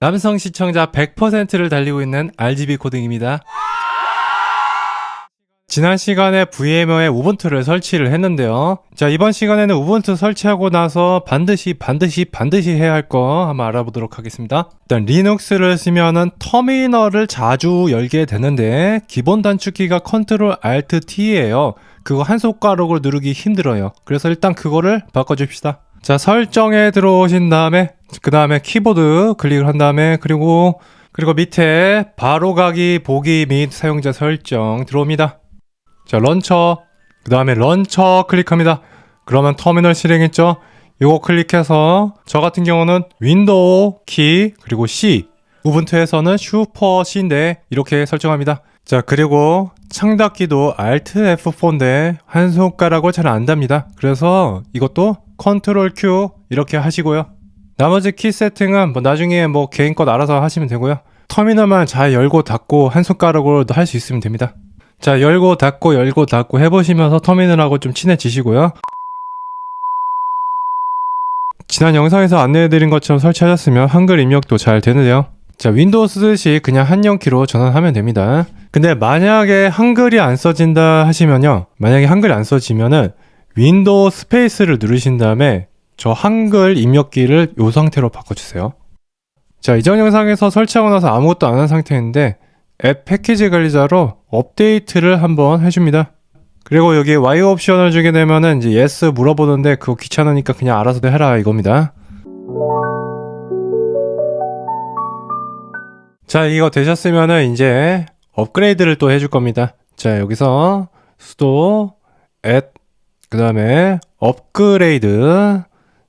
남성 시청자 100%를 달리고 있는 RGB 코딩입니다. 지난 시간에 VMware에 우분투를 설치를 했는데요. 자, 이번 시간에는 우분투 설치하고 나서 반드시 해야 할 거 한번 알아보도록 하겠습니다. 일단 리눅스를 쓰면은 터미널을 자주 열게 되는데 기본 단축키가 Ctrl Alt T예요. 그거 한 손가락으로 누르기 힘들어요. 그래서 일단 그거를 바꿔줍시다. 자, 설정에 들어오신 다음에 그 다음에 키보드 클릭을 한 다음에 그리고 밑에 바로가기 보기 및 사용자 설정 들어옵니다. 자, 런처, 그 다음에 런처 클릭합니다. 그러면 터미널 실행했죠? 이거 클릭해서 저 같은 경우는 윈도우 키 그리고 C, 우분투에서는 슈퍼 C인데 이렇게 설정합니다. 자, 그리고 창닫기도 Alt F4인데 한 손가락으로 잘 안 답니다. 그래서 이것도 Ctrl Q 이렇게 하시고요. 나머지 키 세팅은 나중에 개인껏 알아서 하시면 되고요. 터미널만 잘 열고 닫고 한 손가락으로도 할 수 있으면 됩니다. 자, 열고 닫고 해보시면서 터미널하고 좀 친해지시고요. 지난 영상에서 안내해드린 것처럼 설치하셨으면 한글 입력도 잘 되는데요. 자, 윈도우 쓰듯이 그냥 한영키로 전환하면 됩니다. 근데 만약에 한글이 안 써진다 하시면요. 만약에 한글이 안 써지면은 윈도우 스페이스를 누르신 다음에 저 한글 입력기를 이 상태로 바꿔주세요. 자, 이전 영상에서 설치하고 나서 아무것도 안 한 상태인데 앱 패키지 관리자로 업데이트를 한번 해줍니다. 그리고 여기 Y 옵션을 주게 되면은 이제 yes 물어보는데 그거 귀찮으니까 그냥 알아서 해라 이겁니다. 자, 이거 되셨으면은 이제 업그레이드를 또 해줄 겁니다. 자, 여기서 sudo add 그 다음에 업그레이드.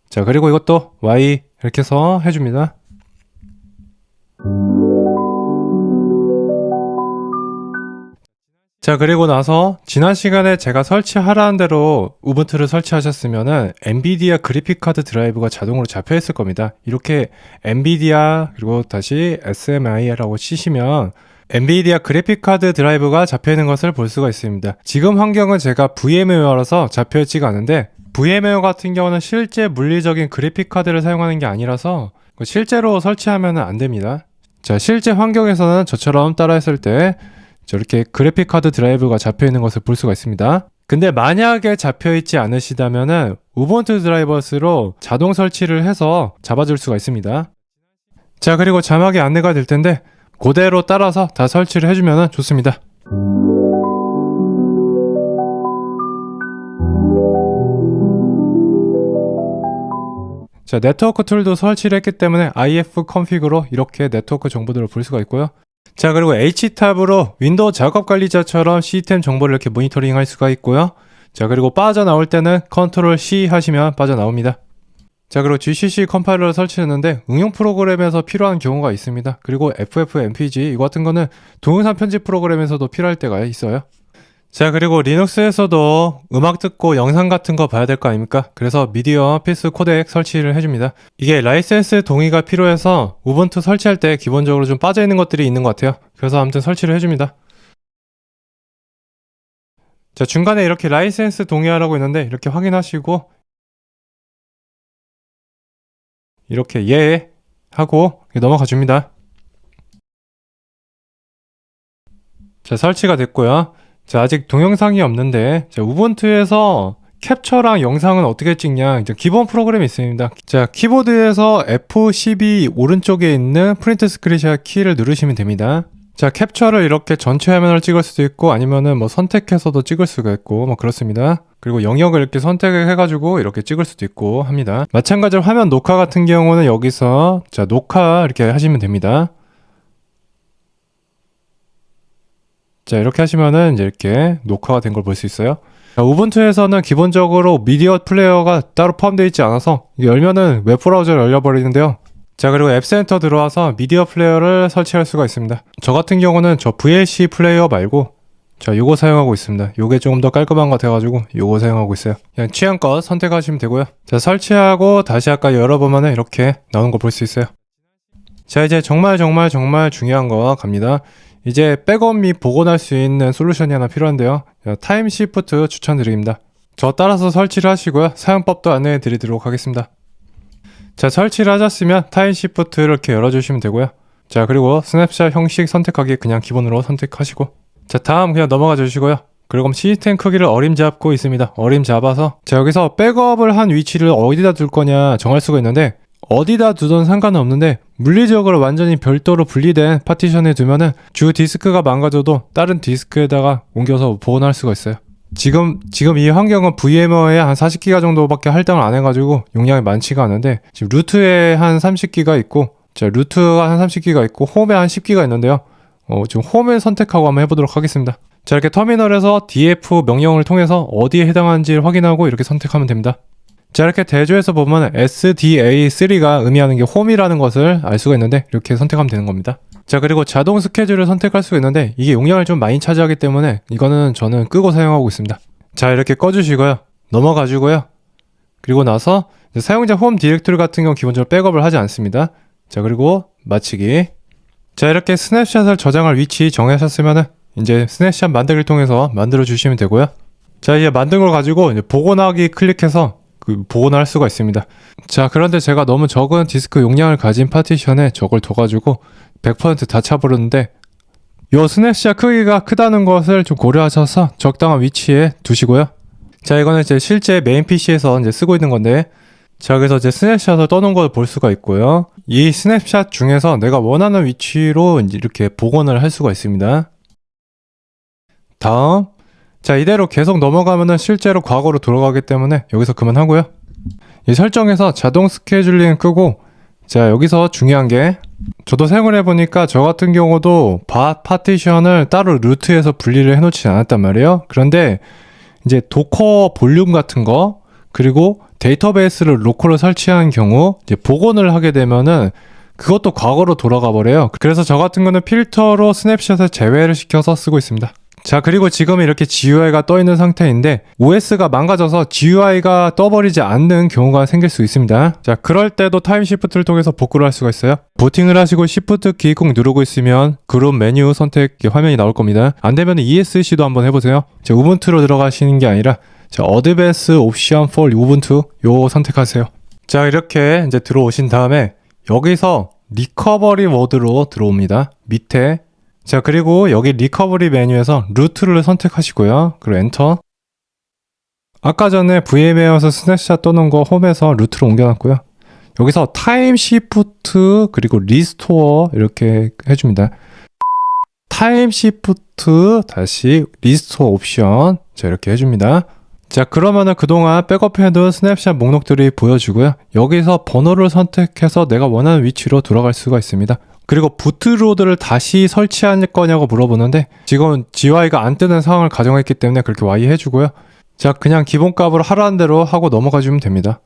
자, 그리고 이것도 Y 이렇게 해서 해줍니다. 자, 그리고 나서 지난 시간에 제가 설치하라는 대로 우분투를 설치하셨으면은 엔비디아 그래픽카드 드라이브가 자동으로 잡혀 있을 겁니다. 이렇게 엔비디아 그리고 다시 SMI라고 치시면 엔비디아 그래픽카드 드라이브가 잡혀 있는 것을 볼 수가 있습니다. 지금 환경은 제가 VMware라서 잡혀 있지가 않은데 VMware 같은 경우는 실제 물리적인 그래픽카드를 사용하는 게 아니라서 실제로 설치하면 안 됩니다. 자, 실제 환경에서는 저처럼 따라했을 때 저렇게 그래픽카드 드라이브가 잡혀 있는 것을 볼 수가 있습니다. 근데 만약에 잡혀 있지 않으시다면은 우분투 드라이버스로 자동 설치를 해서 잡아줄 수가 있습니다. 자, 그리고 자막이 안내가 될 텐데 그대로 따라서 다 설치를 해주면 좋습니다. 자, 네트워크 툴도 설치를 했기 때문에 IF 컨피그로 이렇게 네트워크 정보들을 볼 수가 있고요. 자, 그리고 H탑으로 윈도우 작업 관리자처럼 시스템 정보를 이렇게 모니터링 할 수가 있고요. 자, 그리고 빠져나올 때는 Ctrl C 하시면 빠져나옵니다. 자, 그리고 GCC 컴파일러를 설치했는데 응용 프로그램에서 필요한 경우가 있습니다. 그리고 FFmpeg 이거 같은 거는 동영상 편집 프로그램에서도 필요할 때가 있어요. 자, 그리고 리눅스에서도 음악 듣고 영상 같은 거 봐야 될 거 아닙니까? 그래서 미디어 필수 코덱 설치를 해줍니다. 이게 라이센스 동의가 필요해서 우분투 설치할 때 기본적으로 좀 빠져있는 것들이 있는 것 같아요. 그래서 아무튼 설치를 해줍니다. 자, 중간에 이렇게 라이센스 동의하라고 있는데 이렇게 확인하시고 이렇게 예 하고 넘어가 줍니다. 자, 설치가 됐고요. 자, 아직 동영상이 없는데 자, 우분투에서 캡처랑 영상은 어떻게 찍냐 이제 기본 프로그램이 있습니다. 자, 키보드에서 F12 오른쪽에 있는 프린트 스크린샷 키를 누르시면 됩니다. 자, 캡처를 이렇게 전체 화면을 찍을 수도 있고 아니면은 선택해서도 찍을 수가 있고 그렇습니다. 그리고 영역을 이렇게 선택을 해가지고 이렇게 찍을 수도 있고 합니다. 마찬가지로 화면 녹화 같은 경우는 여기서 자, 녹화 이렇게 하시면 됩니다. 자, 이렇게 하시면은 이제 이렇게 녹화가 된 걸 볼 수 있어요. 자, 우분투에서는 기본적으로 미디어 플레이어가 따로 포함되어 있지 않아서 이게 열면은 웹브라우저를 열려버리는데요. 자, 그리고 앱센터 들어와서 미디어 플레이어를 설치할 수가 있습니다. 저 같은 경우는 저 VLC 플레이어 말고 자, 요거 사용하고 있습니다. 요게 조금 더 깔끔한 것 같아가지고 요거 사용하고 있어요. 그냥 취향껏 선택하시면 되고요. 자, 설치하고 다시 아까 열어보면은 이렇게 나오는 걸 볼 수 있어요. 자, 이제 정말 중요한 거 갑니다. 이제 백업 및 복원할 수 있는 솔루션이 하나 필요한데요. 타임 시프트 추천드립니다. 저 따라서 설치를 하시고요. 사용법도 안내해 드리도록 하겠습니다. 자, 설치를 하셨으면 타임 시프트를 이렇게 열어주시면 되고요. 자, 그리고 스냅샷 형식 선택하기 그냥 기본으로 선택하시고, 자, 다음 그냥 넘어가 주시고요. 그리고 시스템 크기를 어림잡고 있습니다. 어림잡아서, 자, 여기서 백업을 한 위치를 어디다 둘 거냐 정할 수가 있는데, 어디다 두든 상관은 없는데 물리적으로 완전히 별도로 분리된 파티션에 두면은 주 디스크가 망가져도 다른 디스크에다가 옮겨서 보관할 수가 있어요. 지금 이 환경은 VMware에 한 40기가 정도밖에 할당을 안 해가지고 용량이 많지가 않은데, 지금 루트에 한 30기가 있고, 자, 루트가 한 30기가 있고 홈에 한 10기가 있는데요. 지금 홈을 선택하고 한번 해보도록 하겠습니다. 자, 이렇게 터미널에서 df 명령을 통해서 어디에 해당하는지를 확인하고 이렇게 선택하면 됩니다. 자, 이렇게 대조해서 보면 SDA3가 의미하는 게 홈이라는 것을 알 수가 있는데 이렇게 선택하면 되는 겁니다. 자, 그리고 자동 스케줄을 선택할 수가 있는데 이게 용량을 좀 많이 차지하기 때문에 이거는 저는 끄고 사용하고 있습니다. 자, 이렇게 꺼주시고요. 넘어가주고요. 그리고 나서 사용자 홈 디렉토리 같은 경우 기본적으로 백업을 하지 않습니다. 자, 그리고 마치기. 자, 이렇게 스냅샷을 저장할 위치 정하셨으면은 이제 스냅샷 만들기를 통해서 만들어 주시면 되고요. 자, 이제 만든 걸 가지고 이제 복원하기 클릭해서 복원을 할 수가 있습니다. 자, 그런데 제가 너무 적은 디스크 용량을 가진 파티션에 저걸 둬가지고 100% 다 차버렸는데, 요 스냅샷 크기가 크다는 것을 좀 고려하셔서 적당한 위치에 두시고요. 자, 이거는 이제 실제 메인 PC에서 이제 쓰고 있는 건데, 자, 여기서 이제 스냅샷을 떠놓은 걸 볼 수가 있고요. 이 스냅샷 중에서 내가 원하는 위치로 이렇게 복원을 할 수가 있습니다. 다음, 자, 이대로 계속 넘어가면은 실제로 과거로 돌아가기 때문에 여기서 그만하고요. 이 설정에서 자동 스케줄링 끄고, 자, 여기서 중요한 게, 저도 사용을 해보니까 저 같은 경우도 파티션을 따로 루트에서 분리를 해놓지 않았단 말이에요. 그런데 이제 도커 볼륨 같은 거, 그리고 데이터베이스를 로컬로 설치한 경우 이제 복원을 하게 되면은 그것도 과거로 돌아가 버려요. 그래서 저 같은 거는 필터로 스냅샷을 제외를 시켜서 쓰고 있습니다. 자, 그리고 지금 이렇게 GUI가 떠 있는 상태인데 OS가 망가져서 GUI가 떠버리지 않는 경우가 생길 수 있습니다. 자, 그럴 때도 타임 시프트를 통해서 복구를 할 수가 있어요. 부팅을 하시고 시프트 키 꾹 누르고 있으면 그룹 메뉴 선택 화면이 나올 겁니다. 안 되면 ESC도 한번 해보세요. 자, 우분투로 들어가시는 게 아니라, 자, 어드밴스 옵션 for 우분투 요 선택하세요. 자, 이렇게 이제 들어오신 다음에 여기서 리커버리 모드로 들어옵니다. 밑에. 자, 그리고 여기 리커버리 메뉴에서 루트를 선택하시고요. 그리고 엔터. 아까 전에 VMware에서 스냅샷 떠놓은 거 홈에서 루트로 옮겨놨고요. 여기서 타임 시프트 그리고 리스토어 이렇게 해줍니다. 타임 시프트 다시 리스토어 옵션, 자, 이렇게 해줍니다. 자, 그러면은 그동안 백업해둔 스냅샷 목록들이 보여주고요. 여기서 번호를 선택해서 내가 원하는 위치로 돌아갈 수가 있습니다. 그리고 부트로드를 다시 설치할 거냐고 물어보는데 지금 GUI가 안 뜨는 상황을 가정했기 때문에 그렇게 Y 해주고요. 자, 그냥 기본값으로 하라는 대로 하고 넘어가 주면 됩니다.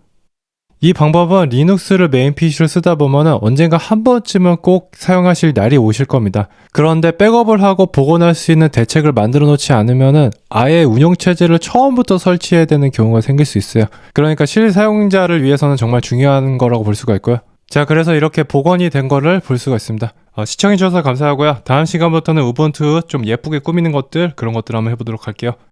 이 방법은 리눅스를 메인 PC로 쓰다 보면은 언젠가 한 번쯤은 꼭 사용하실 날이 오실 겁니다. 그런데 백업을 하고 복원할 수 있는 대책을 만들어 놓지 않으면은 아예 운영체제를 처음부터 설치해야 되는 경우가 생길 수 있어요. 그러니까 실사용자를 위해서는 정말 중요한 거라고 볼 수가 있고요. 자, 그래서 이렇게 복원이 된 거를 볼 수가 있습니다. 시청해주셔서 감사하고요. 다음 시간부터는 우분투 좀 예쁘게 꾸미는 것들, 그런 것들 한번 해보도록 할게요.